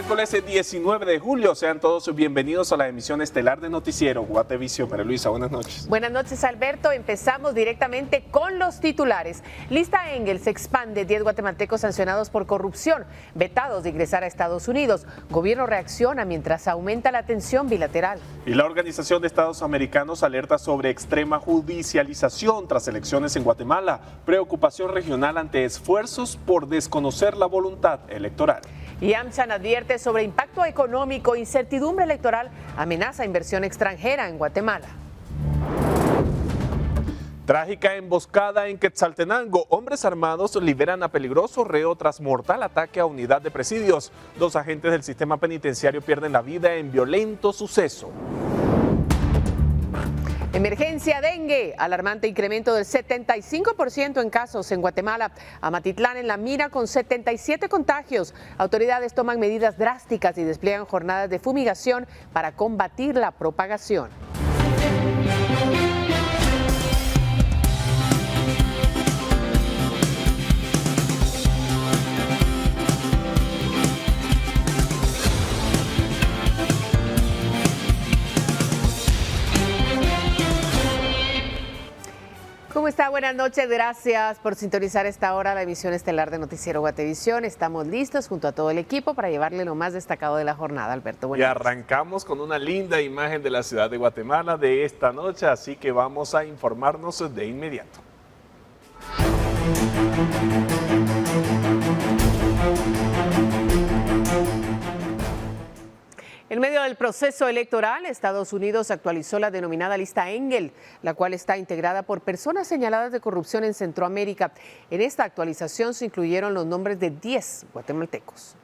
Miércoles 19 de julio, sean todos bienvenidos a la emisión estelar de Noticiero Guatevisión. María Luisa, buenas noches. Buenas noches, Alberto. Empezamos directamente con los titulares. Lista Engel se expande, 10 guatemaltecos sancionados por corrupción, vetados de ingresar a Estados Unidos. Gobierno reacciona mientras aumenta la tensión bilateral. Y la Organización de Estados Americanos alerta sobre extrema judicialización tras elecciones en Guatemala. Preocupación regional ante esfuerzos por desconocer la voluntad electoral. Y AmCham advierte sobre impacto económico, incertidumbre electoral, amenaza inversión extranjera en Guatemala. Trágica emboscada en Quetzaltenango. Hombres armados liberan a peligroso reo tras mortal ataque a unidad de presidios. 2 agentes del sistema penitenciario pierden la vida en violento suceso. Emergencia dengue, alarmante incremento del 75% en casos en Guatemala. Amatitlán en la mira con 77 contagios. Autoridades toman medidas drásticas y despliegan jornadas de fumigación para combatir la propagación. ¿Cómo está? Buenas noches, gracias por sintonizar esta hora la emisión estelar de Noticiero Guatevisión. Estamos listos junto a todo el equipo para llevarle lo más destacado de la jornada, Alberto. Y arrancamos con una linda imagen de la ciudad de Guatemala de esta noche, así que vamos a informarnos de inmediato. En medio del proceso electoral, Estados Unidos actualizó la denominada lista Engel, la cual está integrada por personas señaladas de corrupción en Centroamérica. En esta actualización se incluyeron los nombres de 10 guatemaltecos.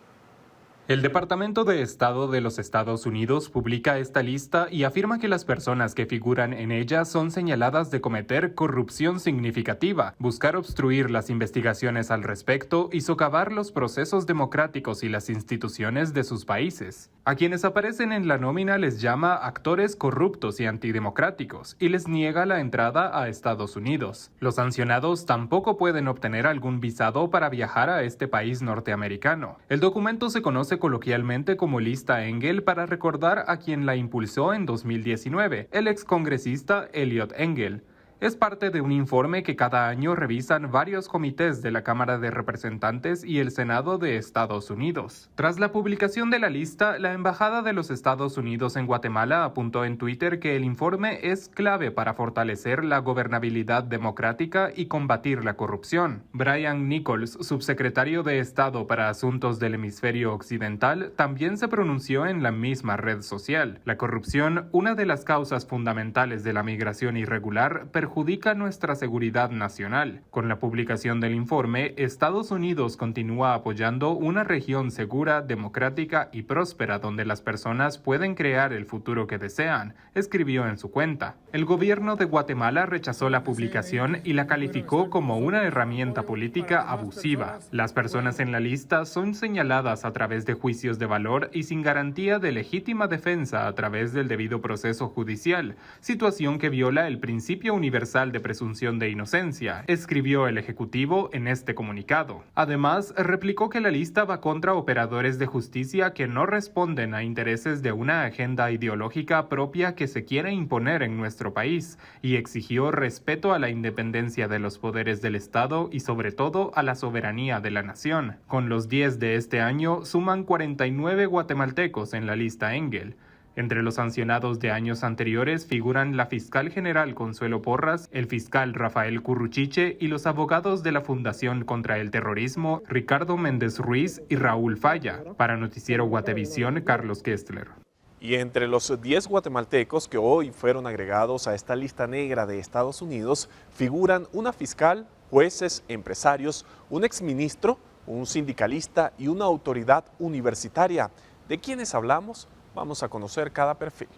El Departamento de Estado de los Estados Unidos publica esta lista y afirma que las personas que figuran en ella son señaladas de cometer corrupción significativa, buscar obstruir las investigaciones al respecto y socavar los procesos democráticos y las instituciones de sus países. A quienes aparecen en la nómina les llama actores corruptos y antidemocráticos y les niega la entrada a Estados Unidos. Los sancionados tampoco pueden obtener algún visado para viajar a este país norteamericano. El documento se conoce coloquialmente como lista Engel para recordar a quien la impulsó en 2019, el excongresista Eliot Engel. Es parte de un informe que cada año revisan varios comités de la Cámara de Representantes y el Senado de Estados Unidos. Tras la publicación de la lista, la Embajada de los Estados Unidos en Guatemala apuntó en Twitter que el informe es clave para fortalecer la gobernabilidad democrática y combatir la corrupción. Brian Nichols, subsecretario de Estado para Asuntos del Hemisferio Occidental, también se pronunció en la misma red social. La corrupción, una de las causas fundamentales de la migración irregular, perjudica nuestra seguridad nacional. Con la publicación del informe, Estados Unidos continúa apoyando una región segura, democrática y próspera donde las personas pueden crear el futuro que desean, escribió en su cuenta. El gobierno de Guatemala rechazó la publicación y la calificó como una herramienta política abusiva. Las personas en la lista son señaladas a través de juicios de valor y sin garantía de legítima defensa a través del debido proceso judicial, situación que viola el principio universal de presunción de inocencia, escribió el Ejecutivo en este comunicado. Además, replicó que la lista va contra operadores de justicia que no responden a intereses de una agenda ideológica propia que se quiere imponer en nuestro país y exigió respeto a la independencia de los poderes del Estado y sobre todo a la soberanía de la nación. Con los 10 de este año, suman 49 guatemaltecos en la lista Engel. Entre los sancionados de años anteriores figuran la fiscal general Consuelo Porras, el fiscal Rafael Curruchiche y los abogados de la Fundación contra el Terrorismo Ricardo Méndez Ruiz y Raúl Falla. Para Noticiero Guatevisión, Carlos Kestler. Y entre los 10 guatemaltecos que hoy fueron agregados a esta lista negra de Estados Unidos figuran una fiscal, jueces, empresarios, un exministro, un sindicalista y una autoridad universitaria. ¿De quiénes hablamos? Vamos a conocer cada perfil.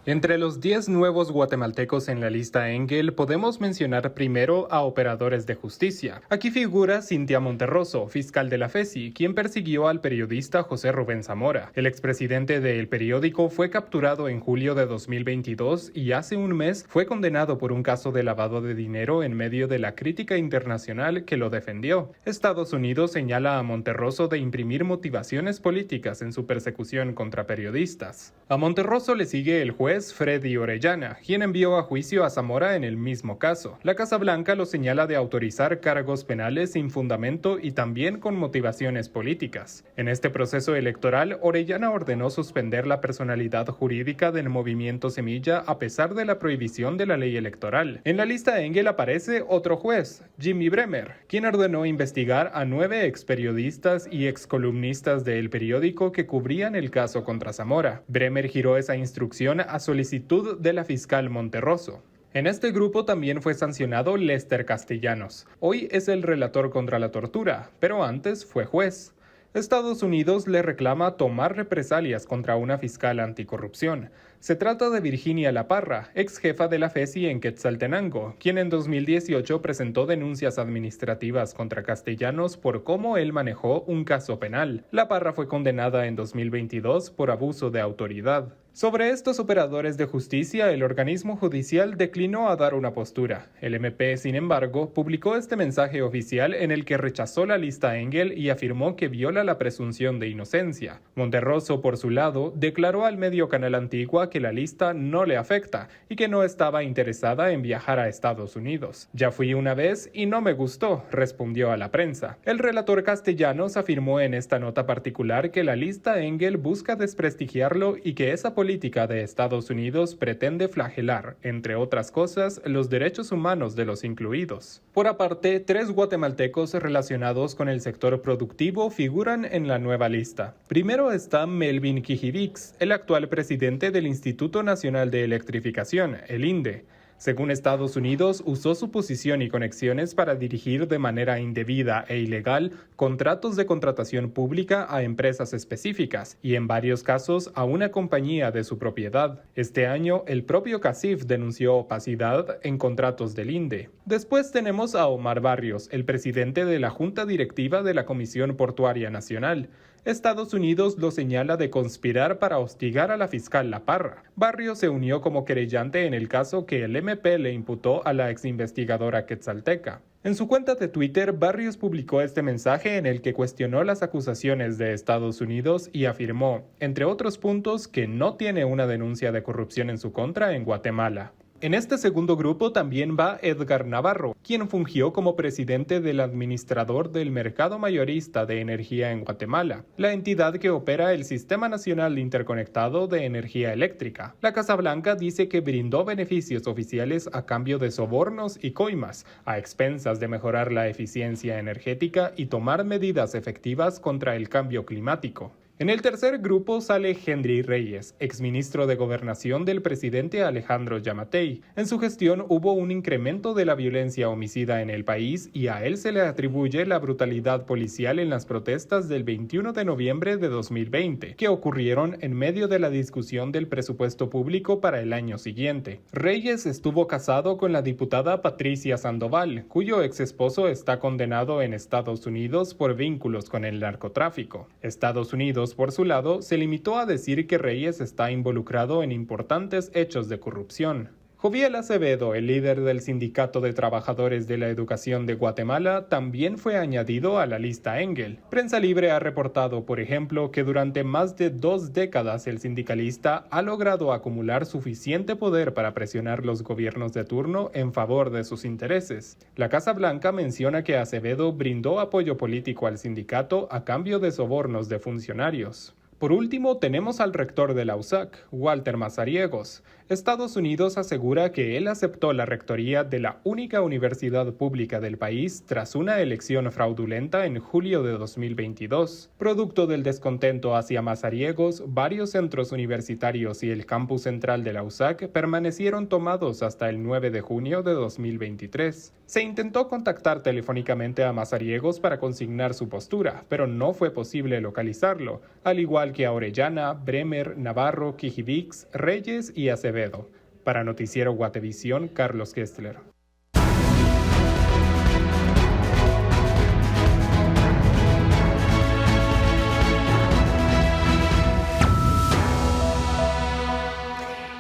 Entre los 10 nuevos guatemaltecos en la lista Engel, podemos mencionar primero a operadores de justicia. Aquí figura Cintia Monterroso, fiscal de la FESI, quien persiguió al periodista José Rubén Zamora. El expresidente del periódico fue capturado en julio de 2022 y hace un mes fue condenado por un caso de lavado de dinero en medio de la crítica internacional que lo defendió. Estados Unidos señala a Monterroso de imprimir motivaciones políticas en su persecución contra periodistas. A Monterroso le sigue el juez Freddy Orellana, quien envió a juicio a Zamora en el mismo caso. La Casa Blanca lo señala de autorizar cargos penales sin fundamento y también con motivaciones políticas. En este proceso electoral, Orellana ordenó suspender la personalidad jurídica del movimiento Semilla a pesar de la prohibición de la ley electoral. En la lista Engel aparece otro juez, Jimmy Bremer, quien ordenó investigar a 9 experiodistas y excolumnistas del periódico que cubrían el caso contra Zamora. Bremer giró esa instrucción a solicitud de la fiscal Monterroso. En este grupo también fue sancionado Lester Castellanos. Hoy es el relator contra la tortura, pero antes fue juez. Estados Unidos le reclama tomar represalias contra una fiscal anticorrupción. Se trata de Virginia La Parra, ex jefa de la FESI en Quetzaltenango, quien en 2018 presentó denuncias administrativas contra Castellanos por cómo él manejó un caso penal. La Parra fue condenada en 2022 por abuso de autoridad. Sobre estos operadores de justicia, el organismo judicial declinó a dar una postura. El MP, sin embargo, publicó este mensaje oficial en el que rechazó la lista Engel y afirmó que viola la presunción de inocencia. Monterroso, por su lado, declaró al medio Canal Antigua que la lista no le afecta y que no estaba interesada en viajar a Estados Unidos. Ya fui una vez y no me gustó, respondió a la prensa. El relator Castellanos afirmó en esta nota particular que la lista Engel busca desprestigiarlo y que esa política de Estados Unidos pretende flagelar, entre otras cosas, los derechos humanos de los incluidos. Por aparte, 3 guatemaltecos relacionados con el sector productivo figuran en la nueva lista. Primero está Melvin Quijivix, el actual presidente del Instituto Nacional de Electrificación, el INDE. Según Estados Unidos, usó su posición y conexiones para dirigir de manera indebida e ilegal contratos de contratación pública a empresas específicas y en varios casos a una compañía de su propiedad. Este año, el propio CACIF denunció opacidad en contratos del INDE. Después tenemos a Omar Barrios, el presidente de la Junta Directiva de la Comisión Portuaria Nacional. Estados Unidos lo señala de conspirar para hostigar a la fiscal La Parra. Barrios se unió como querellante en el caso que el MP le imputó a la exinvestigadora quetzalteca. En su cuenta de Twitter, Barrios publicó este mensaje en el que cuestionó las acusaciones de Estados Unidos y afirmó, entre otros puntos, que no tiene una denuncia de corrupción en su contra en Guatemala. En este segundo grupo también va Edgar Navarro, quien fungió como presidente del administrador del Mercado Mayorista de Energía en Guatemala, la entidad que opera el Sistema Nacional Interconectado de Energía Eléctrica. La Casa Blanca dice que brindó beneficios oficiales a cambio de sobornos y coimas, a expensas de mejorar la eficiencia energética y tomar medidas efectivas contra el cambio climático. En el tercer grupo sale Henry Reyes, exministro de Gobernación del presidente Alejandro Yamatei. En su gestión hubo un incremento de la violencia homicida en el país y a él se le atribuye la brutalidad policial en las protestas del 21 de noviembre de 2020, que ocurrieron en medio de la discusión del presupuesto público para el año siguiente. Reyes estuvo casado con la diputada Patricia Sandoval, cuyo ex esposo está condenado en Estados Unidos por vínculos con el narcotráfico. Estados Unidos, por su lado, se limitó a decir que Reyes está involucrado en importantes hechos de corrupción. Joviel Acevedo, el líder del Sindicato de Trabajadores de la Educación de Guatemala, también fue añadido a la lista Engel. Prensa Libre ha reportado, por ejemplo, que durante más de 2 décadas el sindicalista ha logrado acumular suficiente poder para presionar los gobiernos de turno en favor de sus intereses. La Casa Blanca menciona que Acevedo brindó apoyo político al sindicato a cambio de sobornos de funcionarios. Por último, tenemos al rector de la USAC, Walter Mazariegos. Estados Unidos asegura que él aceptó la rectoría de la única universidad pública del país tras una elección fraudulenta en julio de 2022. Producto del descontento hacia Mazariegos, varios centros universitarios y el campus central de la USAC permanecieron tomados hasta el 9 de junio de 2023. Se intentó contactar telefónicamente a Mazariegos para consignar su postura, pero no fue posible localizarlo, al igual igual que a Orellana, Bremer, Navarro, Quijibix, Reyes y Acevedo. Para Noticiero Guatevisión, Carlos Kestler.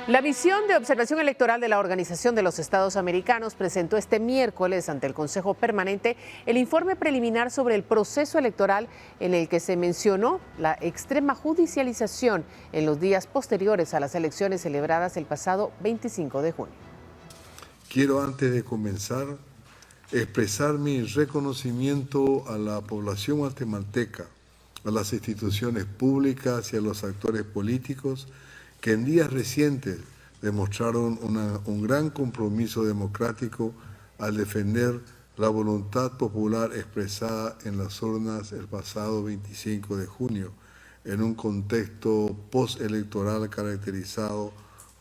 La misión de observación electoral de la Organización de los Estados Americanos presentó este miércoles ante el Consejo Permanente el informe preliminar sobre el proceso electoral en el que se mencionó la extrema judicialización en los días posteriores a las elecciones celebradas el pasado 25 de junio. Quiero, antes de comenzar, expresar mi reconocimiento a la población guatemalteca, a las instituciones públicas y a los actores políticos que en días recientes demostraron un gran compromiso democrático al defender la voluntad popular expresada en las urnas el pasado 25 de junio, en un contexto postelectoral caracterizado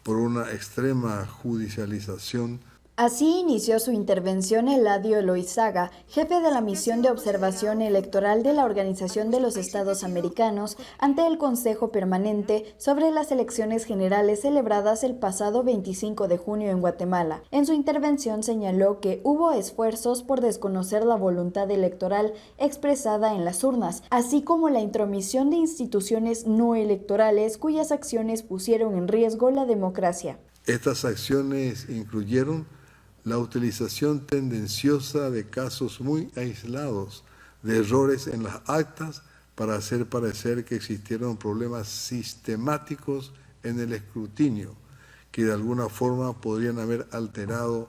por una extrema judicialización. Así inició su intervención Eladio Loizaga, jefe de la misión de observación electoral de la Organización de los Estados Americanos, ante el Consejo Permanente sobre las elecciones generales celebradas el pasado 25 de junio en Guatemala. En su intervención señaló que hubo esfuerzos por desconocer la voluntad electoral expresada en las urnas, así como la intromisión de instituciones no electorales cuyas acciones pusieron en riesgo la democracia. Estas acciones incluyeron la utilización tendenciosa de casos muy aislados de errores en las actas para hacer parecer que existieron problemas sistemáticos en el escrutinio, que de alguna forma podrían haber alterado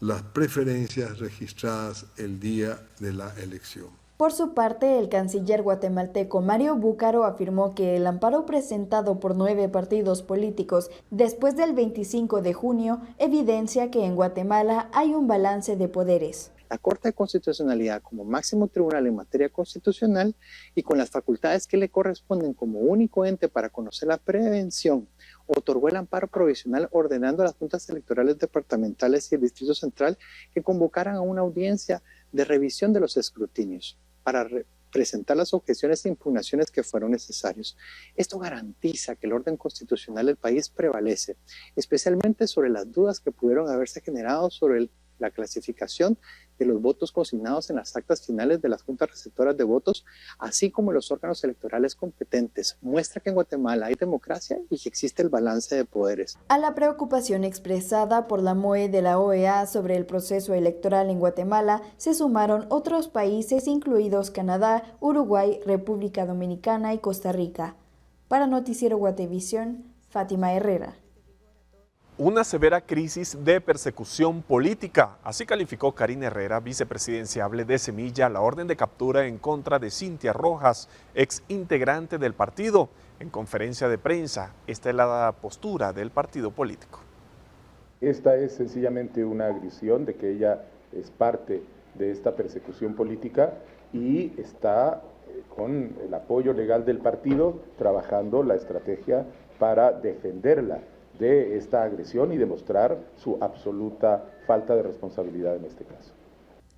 las preferencias registradas el día de la elección. Por su parte, el canciller guatemalteco Mario Búcaro afirmó que el amparo presentado por 9 partidos políticos después del 25 de junio evidencia que en Guatemala hay un balance de poderes. La Corte de Constitucionalidad como máximo tribunal en materia constitucional y con las facultades que le corresponden como único ente para conocer la prevención, otorgó el amparo provisional ordenando a las juntas electorales departamentales y el Distrito Central que convocaran a una audiencia de revisión de los escrutinios para presentar las objeciones e impugnaciones que fueron necesarios. Esto garantiza que el orden constitucional del país prevalece, especialmente sobre las dudas que pudieron haberse generado sobre la clasificación de los votos consignados en las actas finales de las juntas receptoras de votos, así como los órganos electorales competentes. Muestra que en Guatemala hay democracia y que existe el balance de poderes. A la preocupación expresada por la MOE de la OEA sobre el proceso electoral en Guatemala, se sumaron otros países incluidos Canadá, Uruguay, República Dominicana y Costa Rica. Para Noticiero Guatevisión, Fátima Herrera. Una severa crisis de persecución política. Así calificó Karina Herrera, vicepresidenciable de Semilla, la orden de captura en contra de Cintia Rojas, ex integrante del partido. En conferencia de prensa, esta es la postura del partido político. Esta es sencillamente una agresión de que ella es parte de esta persecución política y está con el apoyo legal del partido trabajando la estrategia para defenderla de esta agresión y demostrar su absoluta falta de responsabilidad en este caso.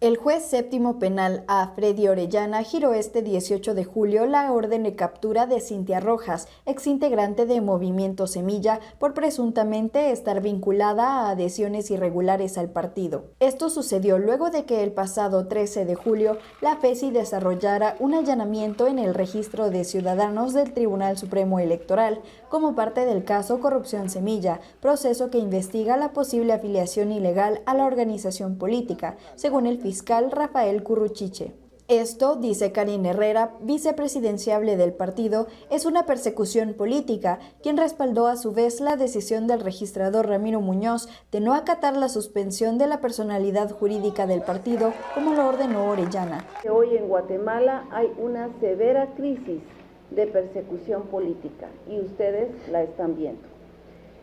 El juez séptimo penal A. Freddy Orellana giró este 18 de julio la orden de captura de Cintia Rojas, exintegrante de Movimiento Semilla, por presuntamente estar vinculada a adhesiones irregulares al partido. Esto sucedió luego de que el pasado 13 de julio la FESI desarrollara un allanamiento en el registro de ciudadanos del Tribunal Supremo Electoral, como parte del caso Corrupción Semilla, proceso que investiga la posible afiliación ilegal a la organización política, según el fiscal Rafael Curruchiche. Esto, dice Karina Herrera, vicepresidenciable del partido, es una persecución política, quien respaldó a su vez la decisión del registrador Ramiro Muñoz de no acatar la suspensión de la personalidad jurídica del partido, como lo ordenó Orellana. Hoy en Guatemala hay una severa crisis de persecución política y ustedes la están viendo.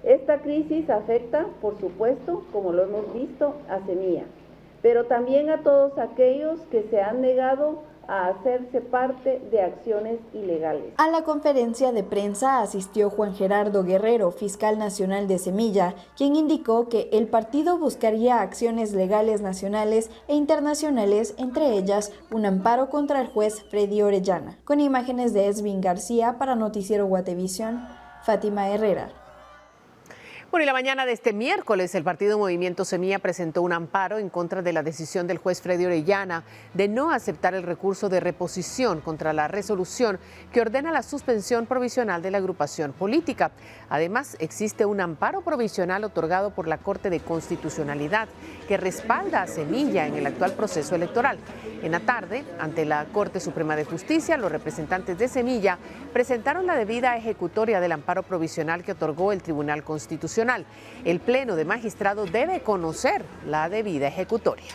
Esta crisis afecta, por supuesto, como lo hemos visto, a Semilla, pero también a todos aquellos que se han negado a hacerse parte de acciones ilegales. A la conferencia de prensa asistió Juan Gerardo Guerrero, fiscal nacional de Semilla, quien indicó que el partido buscaría acciones legales nacionales e internacionales, entre ellas un amparo contra el juez Freddy Orellana. Con imágenes de Esvin García para Noticiero Guatevisión, Fátima Herrera. Bueno, y la mañana de este miércoles, el partido Movimiento Semilla presentó un amparo en contra de la decisión del juez Freddy Orellana de no aceptar el recurso de reposición contra la resolución que ordena la suspensión provisional de la agrupación política. Además, existe un amparo provisional otorgado por la Corte de Constitucionalidad que respalda a Semilla en el actual proceso electoral. En la tarde, ante la Corte Suprema de Justicia, los representantes de Semilla presentaron la debida ejecutoria del amparo provisional que otorgó el Tribunal Constitucional. El Pleno de Magistrados debe conocer la debida ejecutoria.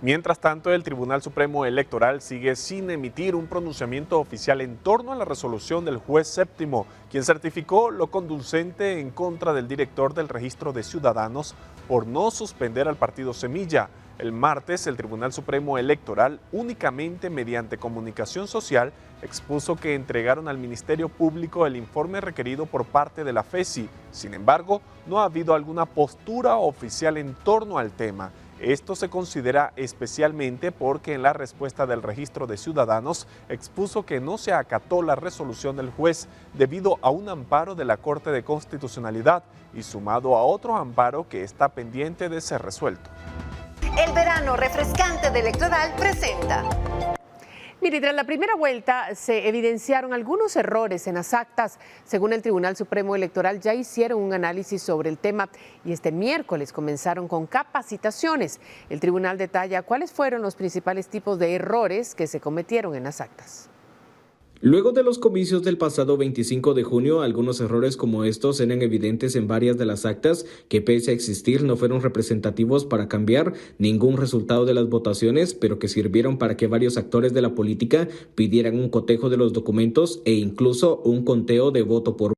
Mientras tanto, el Tribunal Supremo Electoral sigue sin emitir un pronunciamiento oficial en torno a la resolución del juez séptimo, quien certificó lo conducente en contra del director del Registro de Ciudadanos por no suspender al partido Semilla. El martes, el Tribunal Supremo Electoral, únicamente mediante comunicación social, expuso que entregaron al Ministerio Público el informe requerido por parte de la FESI. Sin embargo, no ha habido alguna postura oficial en torno al tema. Esto se considera especialmente porque en la respuesta del Registro de Ciudadanos expuso que no se acató la resolución del juez debido a un amparo de la Corte de Constitucionalidad y sumado a otro amparo que está pendiente de ser resuelto. El verano refrescante de Electoral presenta. Mire, tras la primera vuelta se evidenciaron algunos errores en las actas. Según el Tribunal Supremo Electoral, ya hicieron un análisis sobre el tema y este miércoles comenzaron con capacitaciones. El tribunal detalla cuáles fueron los principales tipos de errores que se cometieron en las actas. Luego de los comicios del pasado 25 de junio, algunos errores como estos eran evidentes en varias de las actas que, pese a existir, no fueron representativos para cambiar ningún resultado de las votaciones, pero que sirvieron para que varios actores de la política pidieran un cotejo de los documentos e incluso un conteo de voto por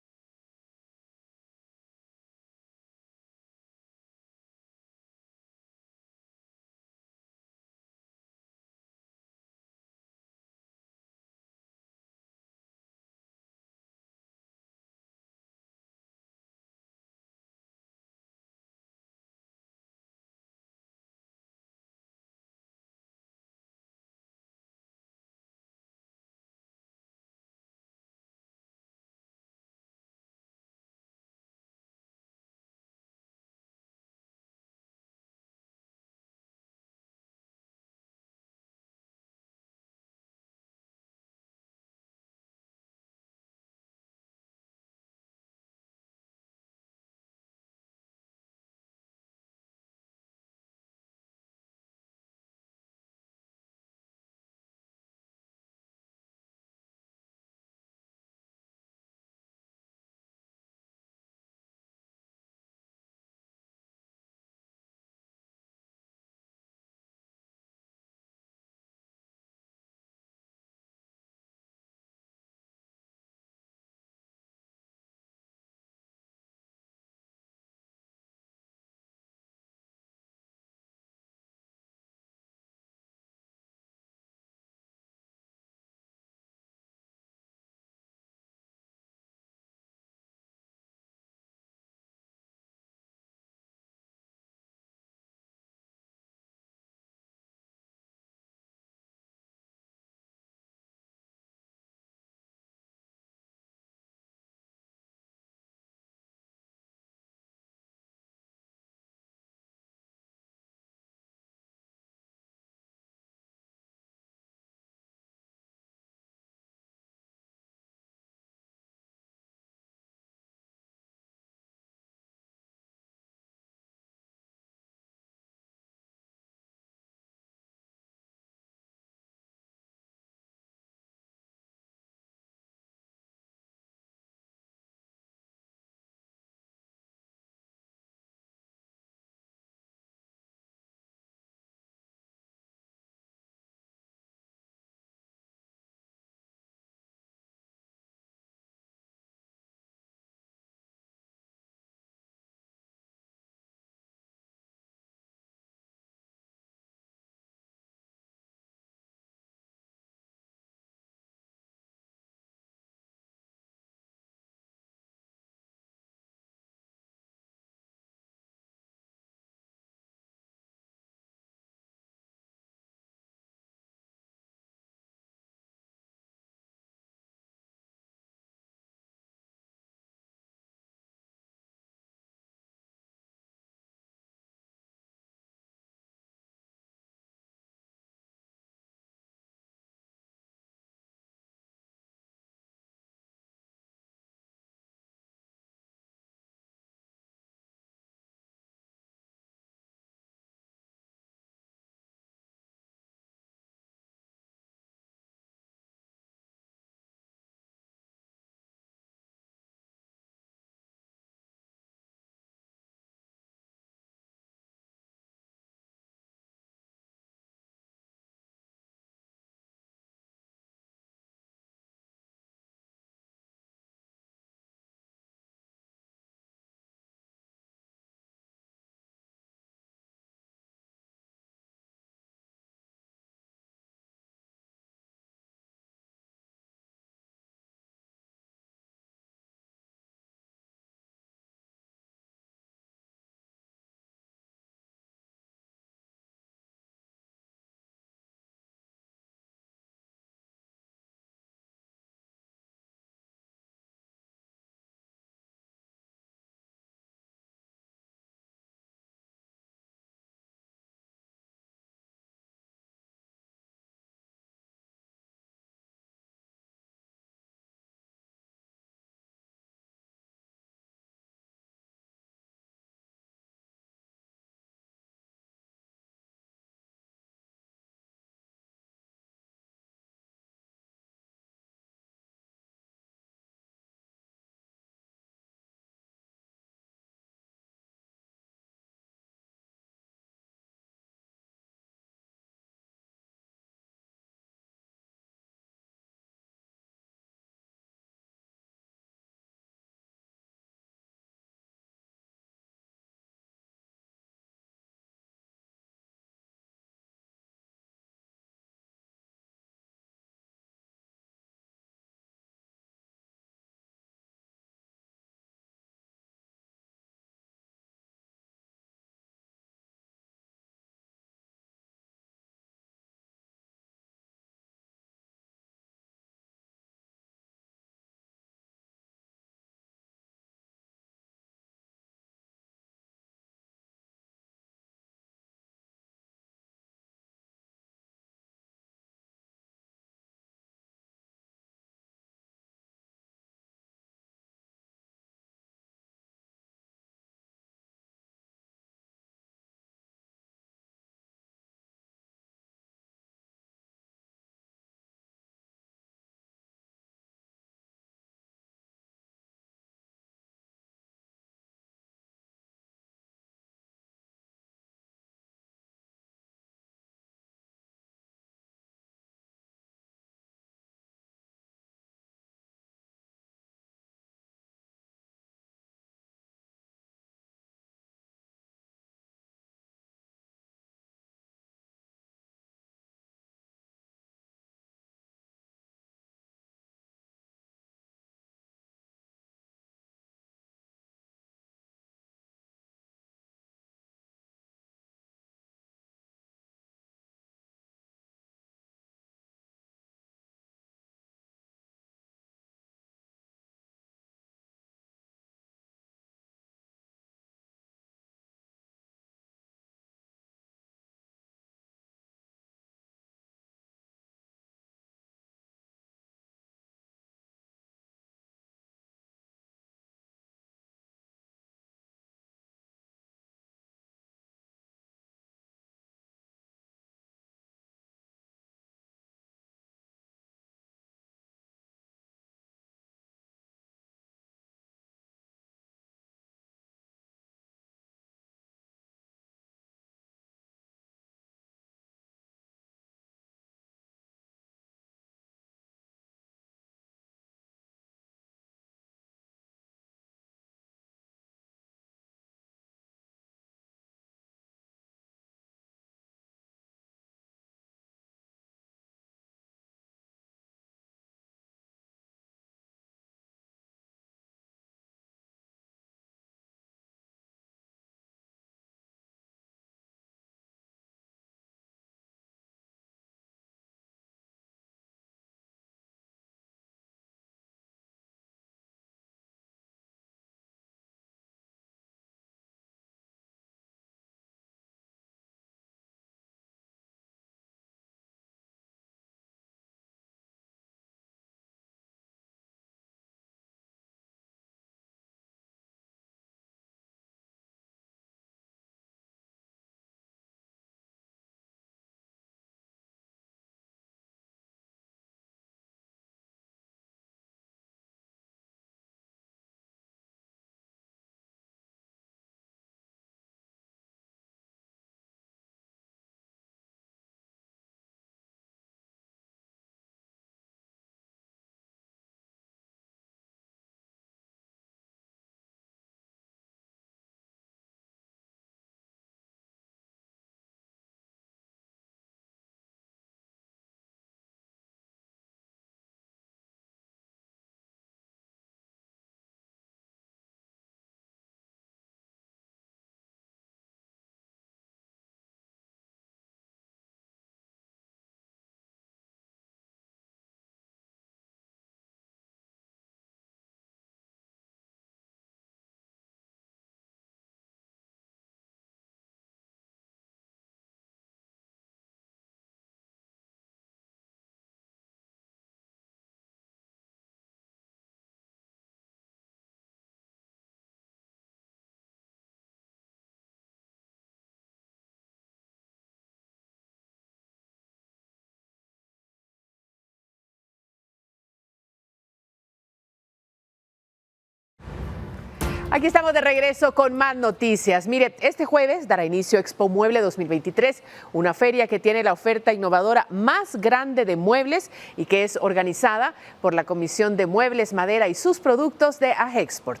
Aquí estamos de regreso con más noticias. Mire, este jueves dará inicio Expo Mueble 2023, una feria que tiene la oferta innovadora más grande de muebles y que es organizada por la Comisión de Muebles, Madera y sus productos de Agexport.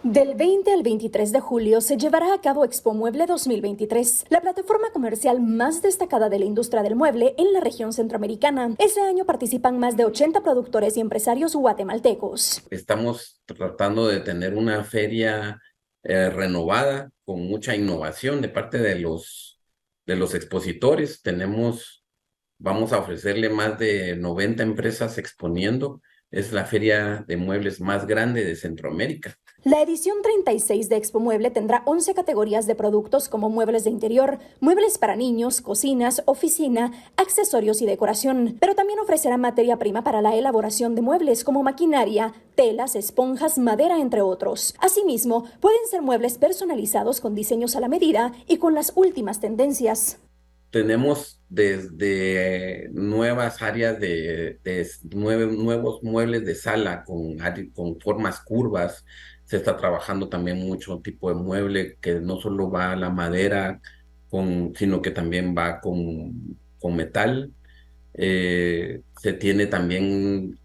Del 20 al 23 de julio se llevará a cabo Expo Mueble 2023, la plataforma comercial más destacada de la industria del mueble en la región centroamericana. Este año participan más de 80 productores y empresarios guatemaltecos. Estamos tratando de tener una feria renovada, con mucha innovación de parte de los expositores. Vamos a ofrecerle más de 90 empresas exponiendo. Es la feria de muebles más grande de Centroamérica. La edición 36 de Expo Mueble tendrá 11 categorías de productos como muebles de interior, muebles para niños, cocinas, oficina, accesorios y decoración, pero también ofrecerá materia prima para la elaboración de muebles como maquinaria, telas, esponjas, madera, entre otros. Asimismo, pueden ser muebles personalizados con diseños a la medida y con las últimas tendencias. Tenemos desde nuevas áreas nuevos muebles de sala con formas curvas. Se está trabajando también mucho tipo de mueble que no solo va a la madera, sino que también va con metal. Se tiene también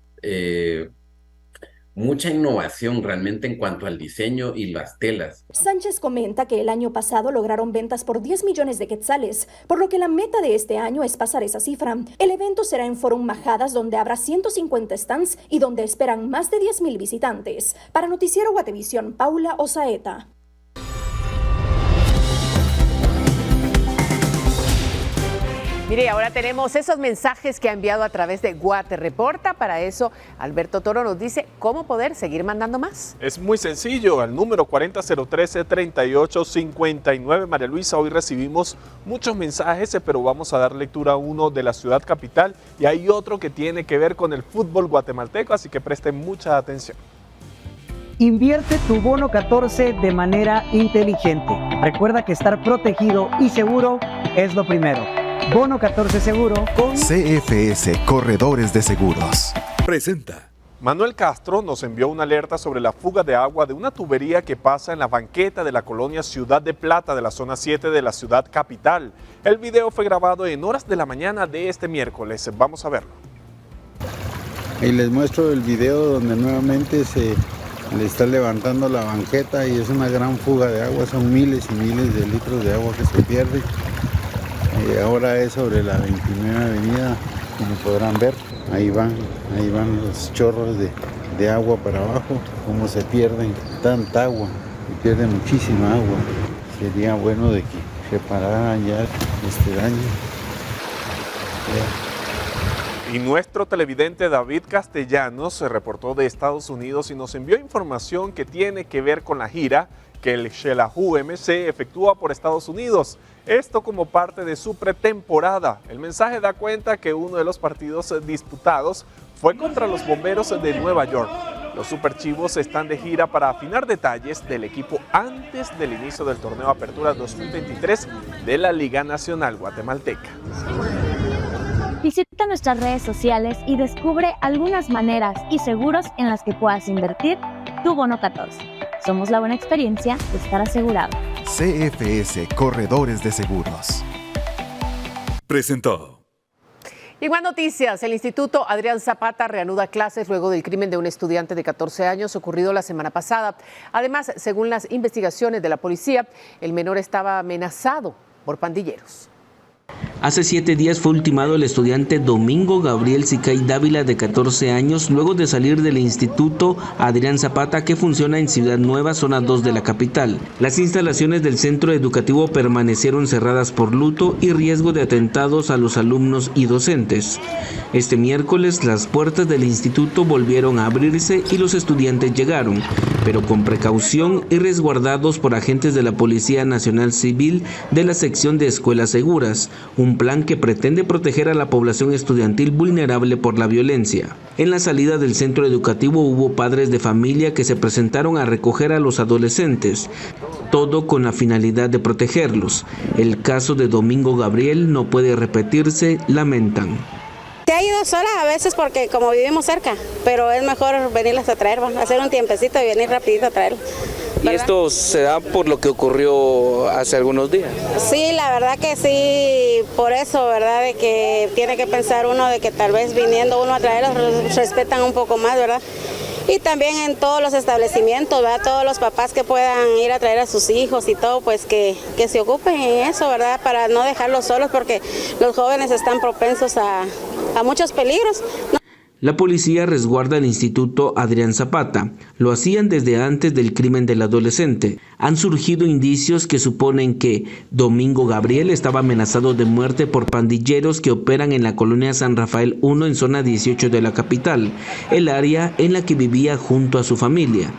mucha innovación realmente en cuanto al diseño y las telas. Sánchez comenta que el año pasado lograron ventas por 10 millones de quetzales, por lo que la meta de este año es pasar esa cifra. El evento será en Fórum Majadas, donde habrá 150 stands y donde esperan más de 10,000 visitantes. Para Noticiero Guatevisión, Paula Osaeta. Mire, ahora tenemos esos mensajes que ha enviado a través de Guate Reporta. Para eso, Alberto Toro nos dice cómo poder seguir mandando más. Es muy sencillo, al número 40013-3859. María Luisa, hoy recibimos muchos mensajes, pero vamos a dar lectura a uno de la ciudad capital y hay otro que tiene que ver con el fútbol guatemalteco, así que presten mucha atención. Invierte tu bono 14 de manera inteligente. Recuerda que estar protegido y seguro es lo primero. Bono 14 Seguro con CFS Corredores de Seguros. Presenta. Manuel Castro nos envió una alerta sobre la fuga de agua de una tubería que pasa en la banqueta de la colonia Ciudad de Plata de la zona 7 de la ciudad capital. El video fue grabado en horas de la mañana de este miércoles. Vamos a verlo. Y les muestro el video donde nuevamente se le está levantando la banqueta y es una gran fuga de agua. Son miles y miles de litros de agua que se pierden. Ahora es sobre la 29 avenida, como podrán ver, ahí van los chorros de agua para abajo, como se pierden tanta agua, se pierde muchísima agua. Sería bueno de que repararan ya este daño. Y nuestro televidente David Castellanos se reportó de Estados Unidos y nos envió información que tiene que ver con la gira que el Xelajú MC efectúa por Estados Unidos. Esto como parte de su pretemporada. El mensaje da cuenta que uno de los partidos disputados fue contra los Bomberos de Nueva York. Los Superchivos están de gira para afinar detalles del equipo antes del inicio del torneo Apertura 2023 de la Liga Nacional Guatemalteca. Visita nuestras redes sociales y descubre algunas maneras y seguros en las que puedas invertir tu bono 14. Somos la buena experiencia de estar asegurado. CFS Corredores de Seguros. Presentó. Y en más noticias, el Instituto Adrián Zapata reanuda clases luego del crimen de un estudiante de 14 años ocurrido la semana pasada. Además, según las investigaciones de la policía, el menor estaba amenazado por pandilleros. Hace 7 días fue ultimado el estudiante Domingo Gabriel Sicay Dávila, de 14 años, luego de salir del Instituto Adrián Zapata, que funciona en Ciudad Nueva, zona 2 de la capital. Las instalaciones del centro educativo permanecieron cerradas por luto y riesgo de atentados a los alumnos y docentes. Este miércoles, las puertas del instituto volvieron a abrirse y los estudiantes llegaron, pero con precaución y resguardados por agentes de la Policía Nacional Civil de la sección de Escuelas Seguras, un plan que pretende proteger a la población estudiantil vulnerable por la violencia. En la salida del centro educativo hubo padres de familia que se presentaron a recoger a los adolescentes, todo con la finalidad de protegerlos. El caso de Domingo Gabriel no puede repetirse, lamentan. Te ha ido sola a veces porque como vivimos cerca, pero es mejor venirlas a traer, hacer un tiempecito y venir rapidito a traerlas. Y esto se da por lo que ocurrió hace algunos días. Sí, la verdad que sí, por eso, ¿verdad? De que tiene que pensar uno de que tal vez viniendo uno a traerlos respetan un poco más, ¿verdad? Y también en todos los establecimientos, ¿verdad? Todos los papás que puedan ir a traer a sus hijos y todo, pues que se ocupen en eso, ¿verdad? Para no dejarlos solos, porque los jóvenes están propensos a muchos peligros. La policía resguarda el Instituto Adrián Zapata. Lo hacían desde antes del crimen del adolescente. Han surgido indicios que suponen que Domingo Gabriel estaba amenazado de muerte por pandilleros que operan en la colonia San Rafael 1 en zona 18 de la capital, el área en la que vivía junto a su familia.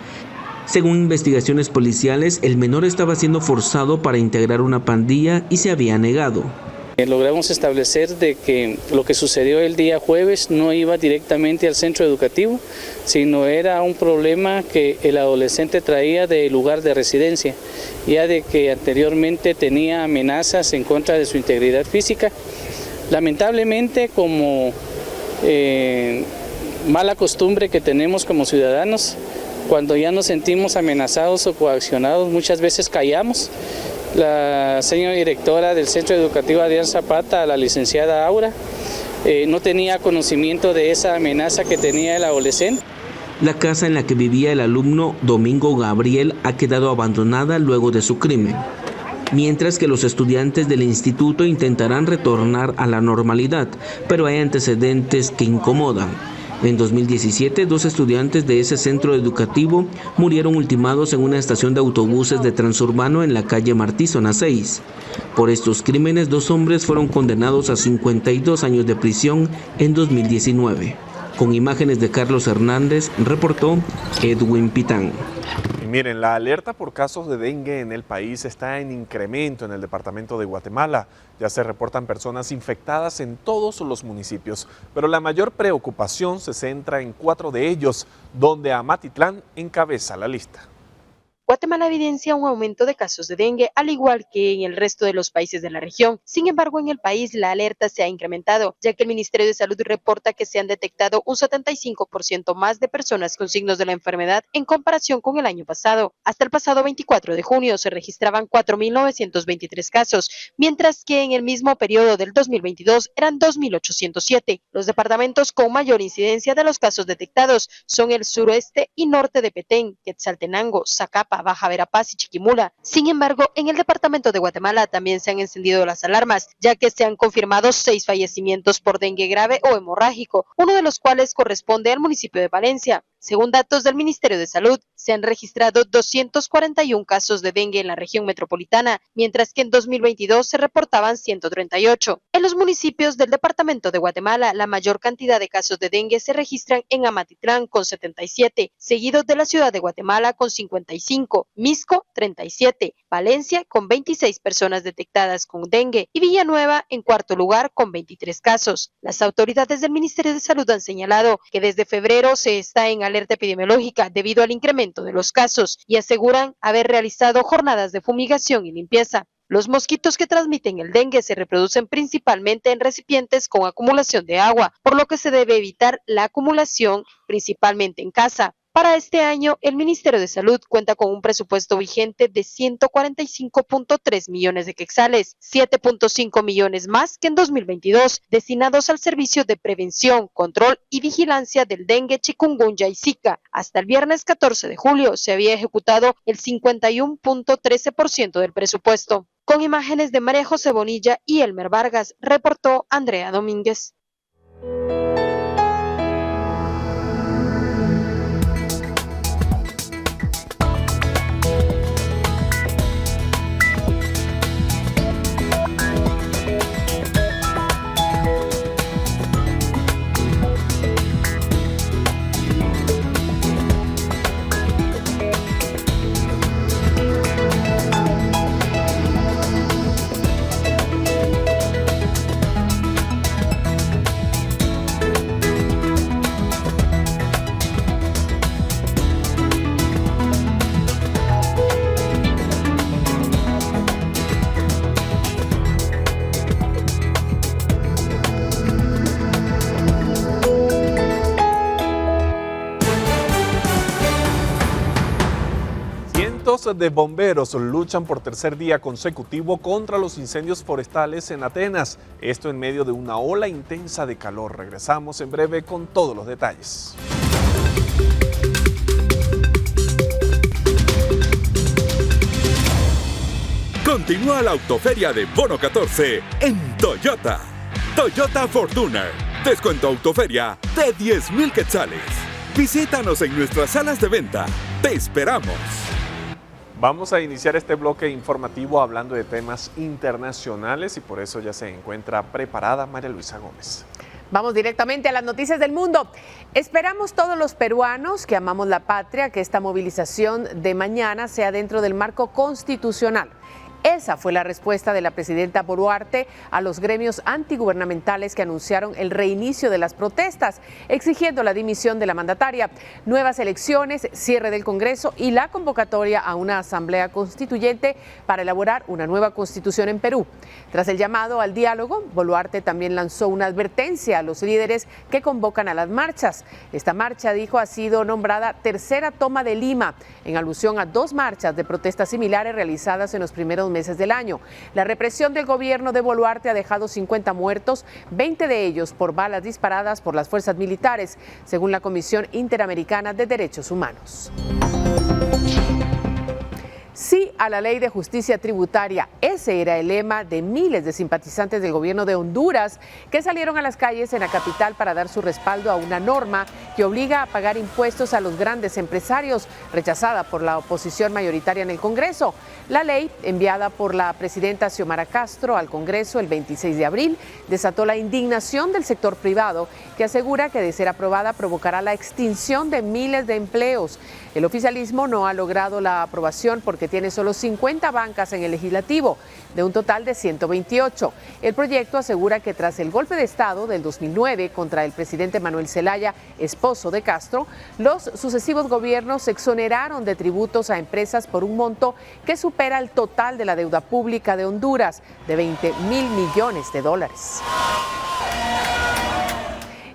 Según investigaciones policiales, el menor estaba siendo forzado para integrar una pandilla y se había negado. Logramos establecer de que lo que sucedió el día jueves no iba directamente al centro educativo, sino era un problema que el adolescente traía del lugar de residencia, ya de que anteriormente tenía amenazas en contra de su integridad física. Lamentablemente, como mala costumbre que tenemos como ciudadanos, cuando ya nos sentimos amenazados o coaccionados, muchas veces callamos. La señora directora del Centro Educativo Adrián Zapata, la licenciada Aura, no tenía conocimiento de esa amenaza que tenía el adolescente. La casa en la que vivía el alumno Domingo Gabriel ha quedado abandonada luego de su crimen, mientras que los estudiantes del instituto intentarán retornar a la normalidad, pero hay antecedentes que incomodan. En 2017, 2 estudiantes de ese centro educativo murieron ultimados en una estación de autobuses de Transurbano en la calle Martí, zona 6. Por estos crímenes, 2 hombres fueron condenados a 52 años de prisión en 2019. Con imágenes de Carlos Hernández, reportó Edwin Pitán. Y miren, la alerta por casos de dengue en el país está en incremento en el departamento de Guatemala. Ya se reportan personas infectadas en todos los municipios, pero la mayor preocupación se centra en 4 de ellos, donde Amatitlán encabeza la lista. Guatemala evidencia un aumento de casos de dengue, al igual que en el resto de los países de la región. Sin embargo, en el país la alerta se ha incrementado, ya que el Ministerio de Salud reporta que se han detectado un 75% más de personas con signos de la enfermedad en comparación con el año pasado. Hasta el pasado 24 de junio se registraban 4.923 casos, mientras que en el mismo periodo del 2022 eran 2.807. Los departamentos con mayor incidencia de los casos detectados son el suroeste y norte de Petén, Quetzaltenango, Zacapa, Baja Verapaz y Chiquimula. Sin embargo, en el departamento de Guatemala también se han encendido las alarmas, ya que se han confirmado 6 fallecimientos por dengue grave o hemorrágico, uno de los cuales corresponde al municipio de Valencia. Según datos del Ministerio de Salud, se han registrado 241 casos de dengue en la región metropolitana, mientras que en 2022 se reportaban 138. En los municipios del departamento de Guatemala, la mayor cantidad de casos de dengue se registran en Amatitlán con 77, seguidos de la ciudad de Guatemala con 55, Mixco 37, Valencia con 26 personas detectadas con dengue y Villanueva en cuarto lugar con 23 casos. Las autoridades del Ministerio de Salud han señalado que desde febrero se está en alerta epidemiológica debido al incremento de los casos y aseguran haber realizado jornadas de fumigación y limpieza. Los mosquitos que transmiten el dengue se reproducen principalmente en recipientes con acumulación de agua, por lo que se debe evitar la acumulación principalmente en casa. Para este año, el Ministerio de Salud cuenta con un presupuesto vigente de 145.3 millones de quetzales, 7.5 millones más que en 2022, destinados al servicio de prevención, control y vigilancia del dengue, chikungunya y zika. Hasta el viernes 14 de julio se había ejecutado el 51.13% del presupuesto. Con imágenes de María José Bonilla y Elmer Vargas, reportó Andrea Domínguez. Cientos de bomberos luchan por tercer día consecutivo contra los incendios forestales en Atenas. Esto en medio de una ola intensa de calor. Regresamos en breve con todos los detalles. Continúa la autoferia de Bono 14 en Toyota. Toyota Fortuner. Descuento autoferia de 10,000 quetzales. Visítanos en nuestras salas de venta. ¡Te esperamos! Vamos a iniciar este bloque informativo hablando de temas internacionales y por eso ya se encuentra preparada María Luisa Gómez. Vamos directamente a las noticias del mundo. Esperamos todos los peruanos que amamos la patria que esta movilización de mañana sea dentro del marco constitucional. Esa fue la respuesta de la presidenta Boluarte a los gremios antigubernamentales que anunciaron el reinicio de las protestas, exigiendo la dimisión de la mandataria, nuevas elecciones, cierre del Congreso y la convocatoria a una asamblea constituyente para elaborar una nueva constitución en Perú. Tras el llamado al diálogo, Boluarte también lanzó una advertencia a los líderes que convocan a las marchas. Esta marcha, dijo, ha sido nombrada Tercera Toma de Lima, en alusión a 2 marchas de protestas similares realizadas en los primeros meses del año. La represión del gobierno de Boluarte ha dejado 50 muertos, 20 de ellos por balas disparadas por las fuerzas militares, según la Comisión Interamericana de Derechos Humanos. Sí a la ley de justicia tributaria. Ese era el lema de miles de simpatizantes del gobierno de Honduras que salieron a las calles en la capital para dar su respaldo a una norma que obliga a pagar impuestos a los grandes empresarios, rechazada por la oposición mayoritaria en el Congreso. La ley, enviada por la presidenta Xiomara Castro al Congreso el 26 de abril, desató la indignación del sector privado, que asegura que de ser aprobada provocará la extinción de miles de empleos. El oficialismo no ha logrado la aprobación porque tiene solo 50 bancas en el legislativo, de un total de 128. El proyecto asegura que tras el golpe de Estado del 2009 contra el presidente Manuel Zelaya, esposo de Castro, los sucesivos gobiernos se exoneraron de tributos a empresas por un monto que supera el total de la deuda pública de Honduras, de 20,000 millones de dólares.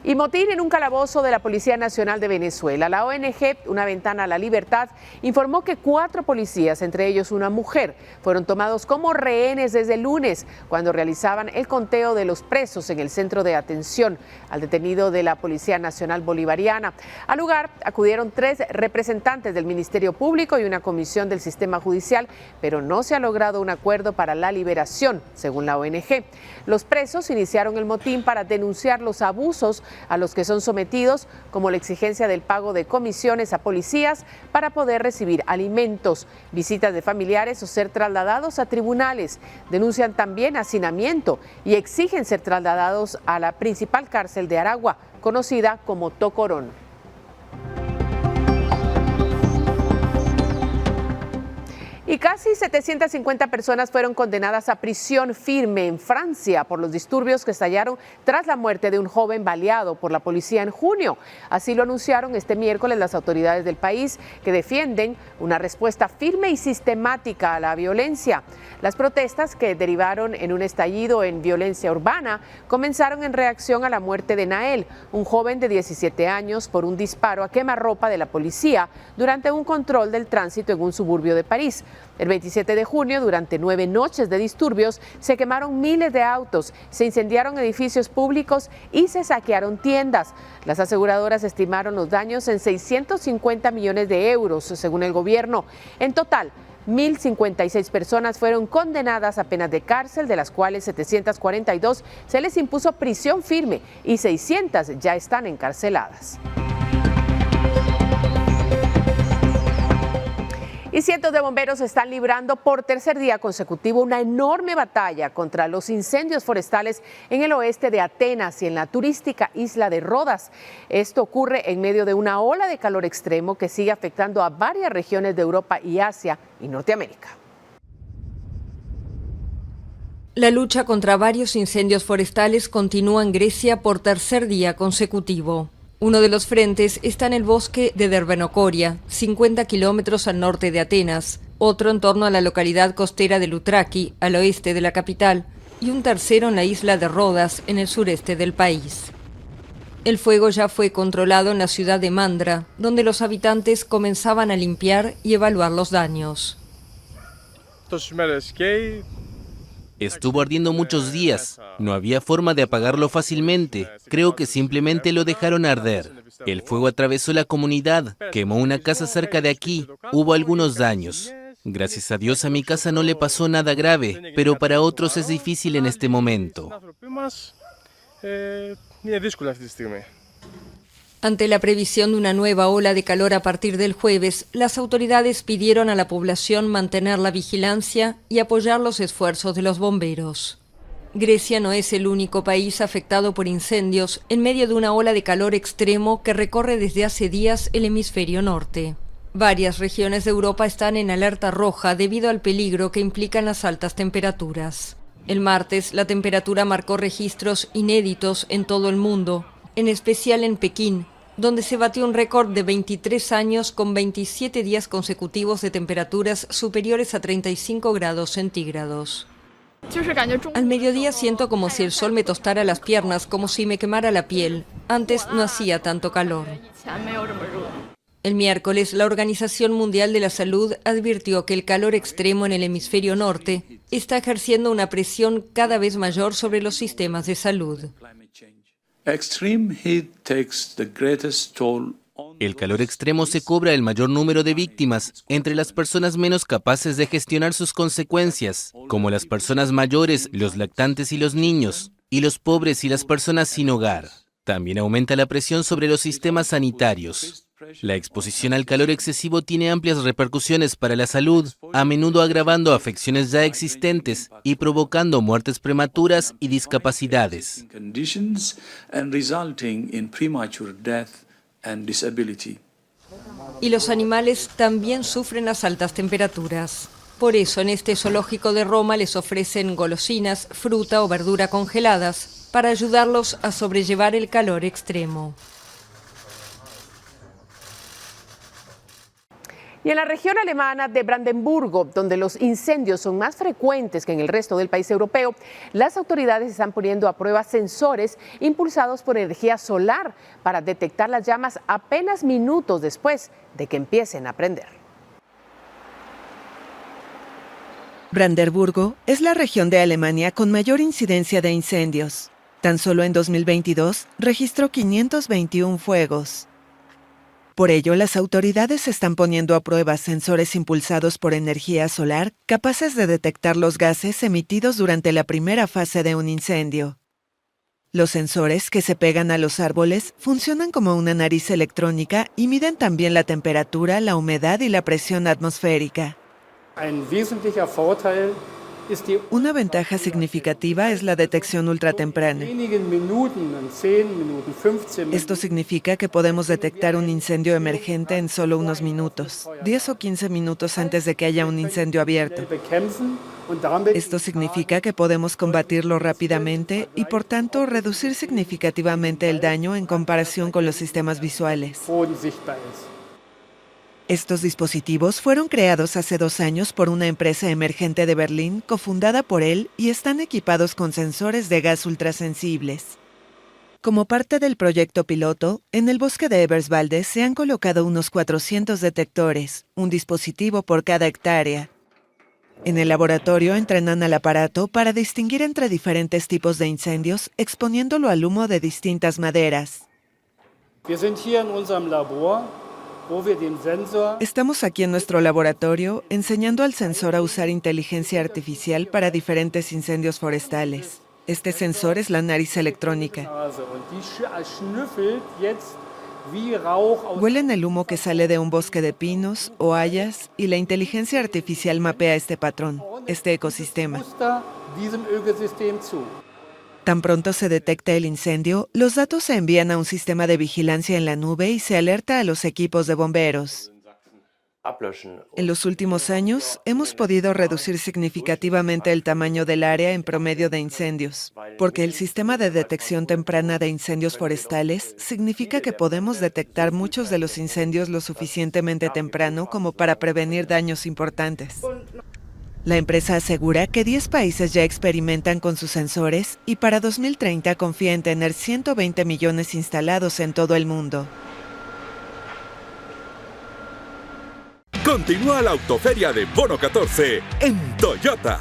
Y motín en un calabozo de la Policía Nacional de Venezuela. La ONG Una Ventana a la Libertad informó que 4 policías, entre ellos una mujer, fueron tomados como rehenes desde el lunes cuando realizaban el conteo de los presos en el centro de atención al detenido de la Policía Nacional Bolivariana. Al lugar acudieron 3 representantes del Ministerio Público y una comisión del sistema judicial, pero no se ha logrado un acuerdo para la liberación, según la ONG. Los presos iniciaron el motín para denunciar los abusos a los que son sometidos, como la exigencia del pago de comisiones a policías para poder recibir alimentos, visitas de familiares o ser trasladados a tribunales. Denuncian también hacinamiento y exigen ser trasladados a la principal cárcel de Aragua, conocida como Tocorón. Y casi 750 personas fueron condenadas a prisión firme en Francia por los disturbios que estallaron tras la muerte de un joven baleado por la policía en junio. Así lo anunciaron este miércoles las autoridades del país, que defienden una respuesta firme y sistemática a la violencia. Las protestas, que derivaron en un estallido en violencia urbana, comenzaron en reacción a la muerte de Nael, un joven de 17 años, por un disparo a quemarropa de la policía durante un control del tránsito en un suburbio de París. El 27 de junio, durante 9 noches de disturbios, se quemaron miles de autos, se incendiaron edificios públicos y se saquearon tiendas. Las aseguradoras estimaron los daños en 650 millones de euros, según el gobierno. En total, 1.056 personas fueron condenadas a penas de cárcel, de las cuales 742 se les impuso prisión firme y 600 ya están encarceladas. Y cientos de bomberos están librando por tercer día consecutivo una enorme batalla contra los incendios forestales en el oeste de Atenas y en la turística isla de Rodas. Esto ocurre en medio de una ola de calor extremo que sigue afectando a varias regiones de Europa y Asia y Norteamérica. La lucha contra varios incendios forestales continúa en Grecia por tercer día consecutivo. Uno de los frentes está en el bosque de Derbenocoria, 50 kilómetros al norte de Atenas, otro en torno a la localidad costera de Loutraki, al oeste de la capital, y un tercero en la isla de Rodas, en el sureste del país. El fuego ya fue controlado en la ciudad de Mandra, donde los habitantes comenzaban a limpiar y evaluar los daños. Estuvo ardiendo muchos días. No había forma de apagarlo fácilmente. Creo que simplemente lo dejaron arder. El fuego atravesó la comunidad, quemó una casa cerca de aquí. Hubo algunos daños. Gracias a Dios a mi casa no le pasó nada grave, pero para otros es difícil en este momento. Ante la previsión de una nueva ola de calor a partir del jueves, las autoridades pidieron a la población mantener la vigilancia y apoyar los esfuerzos de los bomberos. Grecia no es el único país afectado por incendios en medio de una ola de calor extremo que recorre desde hace días el hemisferio norte. Varias regiones de Europa están en alerta roja debido al peligro que implican las altas temperaturas. El martes, la temperatura marcó registros inéditos en todo el mundo, en especial en Pekín, donde se batió un récord de 23 años con 27 días consecutivos de temperaturas superiores a 35 grados centígrados. Al mediodía siento como si el sol me tostara las piernas, como si me quemara la piel. Antes no hacía tanto calor. El miércoles, la Organización Mundial de la Salud advirtió que el calor extremo en el hemisferio norte está ejerciendo una presión cada vez mayor sobre los sistemas de salud. El calor extremo se cobra el mayor número de víctimas entre las personas menos capaces de gestionar sus consecuencias, como las personas mayores, los lactantes y los niños, y los pobres y las personas sin hogar. También aumenta la presión sobre los sistemas sanitarios. La exposición al calor excesivo tiene amplias repercusiones para la salud, a menudo agravando afecciones ya existentes y provocando muertes prematuras y discapacidades. Y los animales también sufren las altas temperaturas. Por eso en este zoológico de Roma les ofrecen golosinas, fruta o verdura congeladas para ayudarlos a sobrellevar el calor extremo. Y en la región alemana de Brandenburgo, donde los incendios son más frecuentes que en el resto del país europeo, las autoridades están poniendo a prueba sensores impulsados por energía solar para detectar las llamas apenas minutos después de que empiecen a prender. Brandenburgo es la región de Alemania con mayor incidencia de incendios. Tan solo en 2022 registró 521 fuegos. Por ello, las autoridades están poniendo a prueba sensores impulsados por energía solar capaces de detectar los gases emitidos durante la primera fase de un incendio. Los sensores, que se pegan a los árboles, funcionan como una nariz electrónica y miden también la temperatura, la humedad y la presión atmosférica. Una ventaja significativa es la detección ultratemprana. Esto significa que podemos detectar un incendio emergente en solo unos minutos, 10 o 15 minutos antes de que haya un incendio abierto. Esto significa que podemos combatirlo rápidamente y, por tanto, reducir significativamente el daño en comparación con los sistemas visuales. Estos dispositivos fueron creados hace 2 años por una empresa emergente de Berlín, cofundada por él, y están equipados con sensores de gas ultrasensibles. Como parte del proyecto piloto, en el bosque de Eberswalde se han colocado unos 400 detectores, un dispositivo por cada hectárea. En el laboratorio entrenan al aparato para distinguir entre diferentes tipos de incendios, exponiéndolo al humo de distintas maderas. Estamos aquí en nuestro laboratorio enseñando al sensor a usar inteligencia artificial para diferentes incendios forestales. Este sensor es la nariz electrónica. Huelen el humo que sale de un bosque de pinos o hayas y la inteligencia artificial mapea este patrón, este ecosistema. Tan pronto se detecta el incendio, los datos se envían a un sistema de vigilancia en la nube y se alerta a los equipos de bomberos. En los últimos años, hemos podido reducir significativamente el tamaño del área en promedio de incendios, porque el sistema de detección temprana de incendios forestales significa que podemos detectar muchos de los incendios lo suficientemente temprano como para prevenir daños importantes. La empresa asegura que 10 países ya experimentan con sus sensores y para 2030 confía en tener 120 millones instalados en todo el mundo. Continúa la autoferia de Bono 14 en Toyota.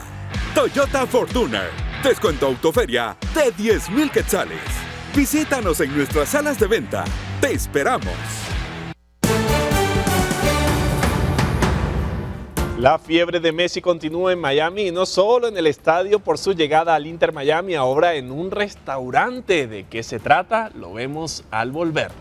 Toyota Fortuner. Descuento autoferia de 10,000 quetzales. Visítanos en nuestras salas de venta. ¡Te esperamos! La fiebre de Messi continúa en Miami y no solo en el estadio por su llegada al Inter Miami, ahora en un restaurante. ¿De qué se trata? Lo vemos al volver.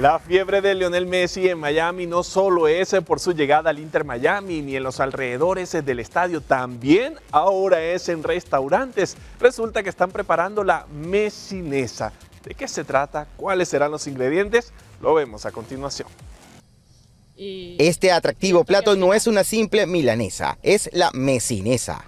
La fiebre de Lionel Messi en Miami no solo es por su llegada al Inter Miami ni en los alrededores del estadio, también ahora es en restaurantes. Resulta que están preparando la Messinesa. ¿De qué se trata? ¿Cuáles serán los ingredientes? Lo vemos a continuación. Este atractivo plato no es una simple milanesa, es la Messinesa.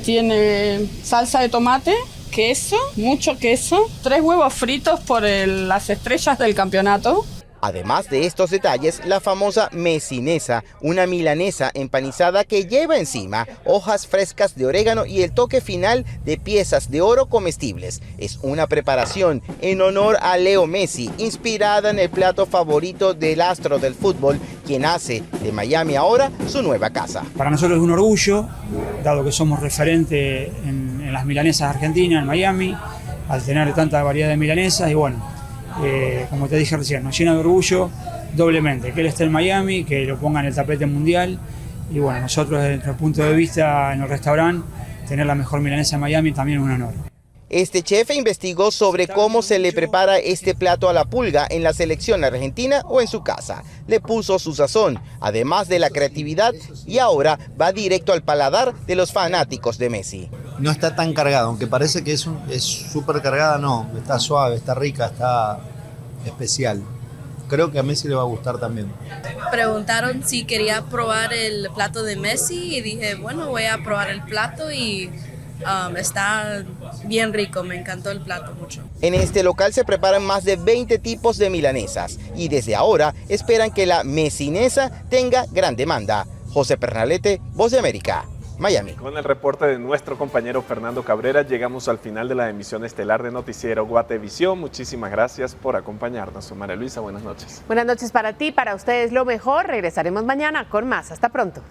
Tiene salsa de tomate, queso, mucho queso, 3 huevos fritos por las estrellas del campeonato. Además de estos detalles, la famosa Messinesa, una milanesa empanizada que lleva encima hojas frescas de orégano y el toque final de piezas de oro comestibles. Es una preparación en honor a Leo Messi, inspirada en el plato favorito del astro del fútbol, quien hace de Miami ahora su nueva casa. Para nosotros es un orgullo, dado que somos referente en las milanesas argentinas, en Miami, al tener tanta variedad de milanesas y bueno, como te dije recién, nos llena de orgullo doblemente que él esté en Miami, que lo ponga en el tapete mundial y bueno, nosotros desde nuestro punto de vista en el restaurante, tener la mejor milanesa en Miami también es un honor. Este chef investigó sobre cómo se le prepara este plato a la pulga en la selección argentina o en su casa. Le puso su sazón, además de la creatividad, y ahora va directo al paladar de los fanáticos de Messi. No está tan cargado, aunque parece que es súper cargada, no, está suave, está rica, está especial. Creo que a Messi le va a gustar también. Preguntaron si quería probar el plato de Messi y dije, bueno, voy a probar el plato y está bien rico, me encantó el plato mucho. En este local se preparan más de 20 tipos de milanesas y desde ahora esperan que la Messinesa tenga gran demanda. José Pernalete, Voz de América, Miami. Con el reporte de nuestro compañero Fernando Cabrera llegamos al final de la emisión estelar de Noticiero Guatevisión. Muchísimas gracias por acompañarnos. María Luisa, buenas noches. Buenas noches para ti, para ustedes lo mejor. Regresaremos mañana con más. Hasta pronto.